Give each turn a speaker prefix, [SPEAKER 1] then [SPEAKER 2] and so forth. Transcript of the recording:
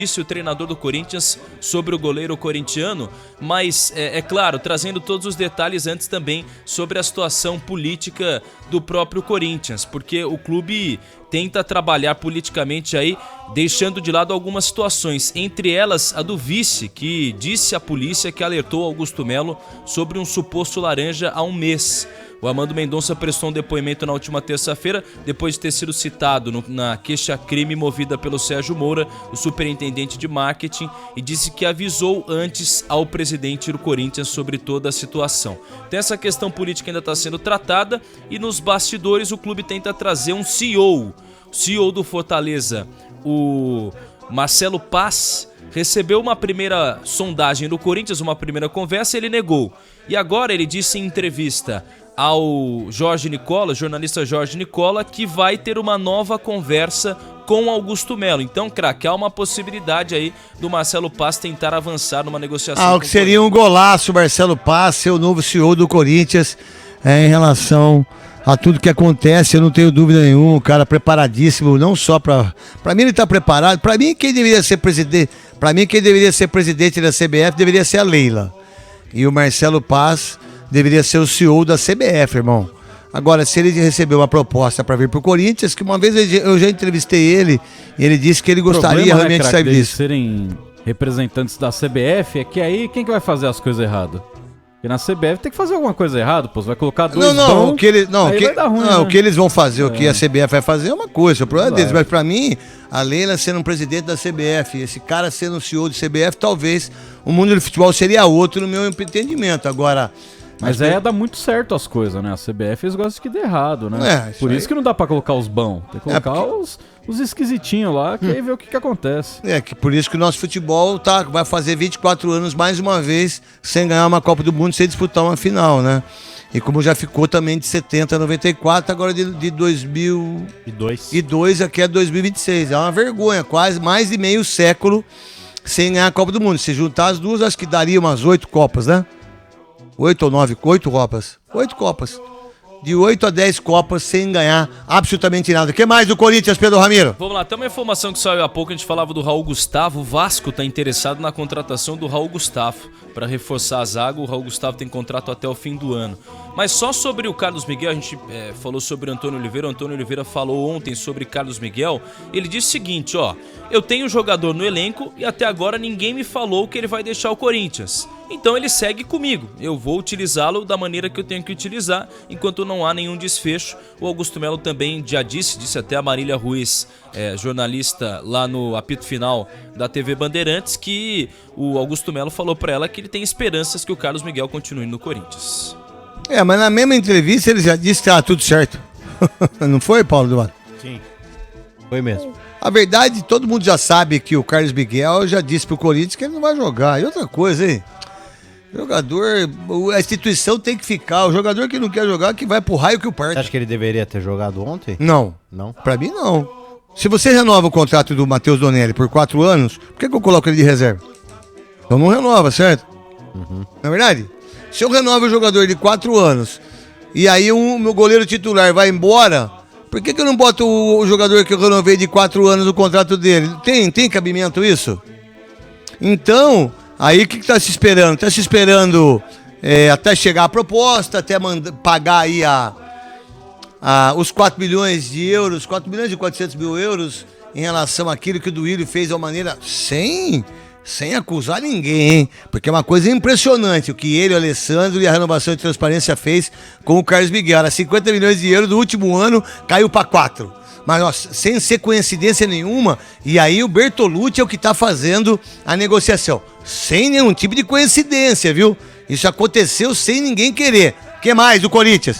[SPEAKER 1] disse o treinador do Corinthians sobre o goleiro corintiano, mas é claro, trazendo todos os detalhes antes também sobre a situação política do próprio Corinthians, porque o clube tenta trabalhar politicamente aí, deixando de lado algumas situações, entre elas a do vice, que disse à polícia que alertou Augusto Melo sobre um suposto laranja há um mês. O Armando Mendonça prestou um depoimento na última terça-feira, depois de ter sido citado na queixa-crime movida pelo Sérgio Moura, o superintendente de marketing, e disse que avisou antes ao presidente do Corinthians sobre toda a situação. Então essa questão política ainda está sendo tratada e nos bastidores o clube tenta trazer um CEO. O CEO do Fortaleza, o Marcelo Paz, recebeu uma primeira sondagem do Corinthians, uma primeira conversa, e ele negou. E agora ele disse em entrevista ao Jorge Nicola, jornalista Jorge Nicola, que vai ter uma nova conversa com Augusto Melo. Então, craque, há uma possibilidade aí do Marcelo Paz tentar avançar numa negociação.
[SPEAKER 2] O que seria um golaço, Marcelo Paz, ser o novo CEO do Corinthians, em relação a tudo que acontece. Eu não tenho dúvida nenhuma, o cara preparadíssimo, não só para mim ele tá preparado. Para mim quem deveria ser presidente da CBF deveria ser a Leila. E o Marcelo Paz deveria ser o CEO da CBF, irmão. Agora, se ele recebeu uma proposta para vir pro Corinthians, que uma vez eu já entrevistei ele, e ele disse que ele gostaria realmente de sair disso.
[SPEAKER 3] Serem representantes da CBF, é que aí quem que vai fazer as coisas erradas? Porque na CBF tem que fazer alguma coisa errada, pô. Você vai colocar dois
[SPEAKER 2] o que eles vão fazer, o que a CBF vai fazer é uma coisa, o problema é deles. Mas pra mim, a Leila sendo um presidente da CBF, esse cara sendo um CEO de CBF, talvez o mundo do futebol seria outro no meu entendimento. Agora...
[SPEAKER 3] Mas dá muito certo as coisas, né? A CBF eles gostam que dê errado, né? Por isso que não dá pra colocar os bons. Tem que colocar os esquisitinhos lá, que aí vê o que acontece.
[SPEAKER 2] Por isso que o nosso futebol vai fazer 24 anos mais uma vez sem ganhar uma Copa do Mundo, sem disputar uma final, né? E como já ficou também de 70 a 94, agora de 2002 aqui é 2026. É uma vergonha, quase mais de meio século sem ganhar a Copa do Mundo. Se juntar as duas, acho que daria umas 8 Copas, né? 8 ou 9, 8 Copas. 8 Copas. De 8 a 10 Copas sem ganhar absolutamente nada. O que mais do Corinthians, Pedro Ramiro?
[SPEAKER 1] Vamos lá, tem uma informação que saiu há pouco, a gente falava do Raul Gustavo. O Vasco está interessado na contratação do Raul Gustavo para reforçar a zaga. O Raul Gustavo tem contrato até o fim do ano. Mas só sobre o Carlos Miguel, a gente falou sobre o Antônio Oliveira. O Antônio Oliveira falou ontem sobre Carlos Miguel. Ele disse o seguinte, eu tenho um jogador no elenco e até agora ninguém me falou que ele vai deixar o Corinthians. Então ele segue comigo, eu vou utilizá-lo da maneira que eu tenho que utilizar, enquanto não há nenhum desfecho. O Augusto Melo também já disse até a Marília Ruiz, jornalista lá no apito final da TV Bandeirantes, que o Augusto Melo falou para ela que ele tem esperanças que o Carlos Miguel continue no Corinthians.
[SPEAKER 2] Mas na mesma entrevista ele já disse que tá tudo certo. Não foi, Paulo Duarte?
[SPEAKER 4] Sim, foi mesmo.
[SPEAKER 2] A verdade, todo mundo já sabe que o Carlos Miguel já disse pro Corinthians que ele não vai jogar. E outra coisa, hein? Jogador, a instituição tem que ficar. O jogador que não quer jogar, que vai pro raio que o parte.
[SPEAKER 4] Você acha que ele deveria ter jogado ontem?
[SPEAKER 2] Não.
[SPEAKER 4] Não?
[SPEAKER 2] Pra mim, não. Se você renova o contrato do Matheus Donelli por 4 anos, por que eu coloco ele de reserva? Então não renova, certo? Não é verdade? Se eu renovo o jogador de 4 anos e aí o meu goleiro titular vai embora, por que eu não boto o jogador que eu renovei de 4 anos no contrato dele? Tem cabimento isso? Então... Aí o que tá se esperando? Tá se esperando até chegar a proposta, até pagar aí os 4 milhões de euros, 4 milhões e 400 mil euros em relação àquilo que o Duílio fez de uma maneira sem acusar ninguém, hein? Porque é uma coisa impressionante o que ele, o Alessandro e a renovação de transparência fez com o Carlos Miguel. Era 50 milhões de euros do último ano, caiu para 4. Mas sem ser coincidência nenhuma, e aí o Bertolucci é o que está fazendo a negociação. Sem nenhum tipo de coincidência, viu? Isso aconteceu sem ninguém querer. O que mais do Corinthians?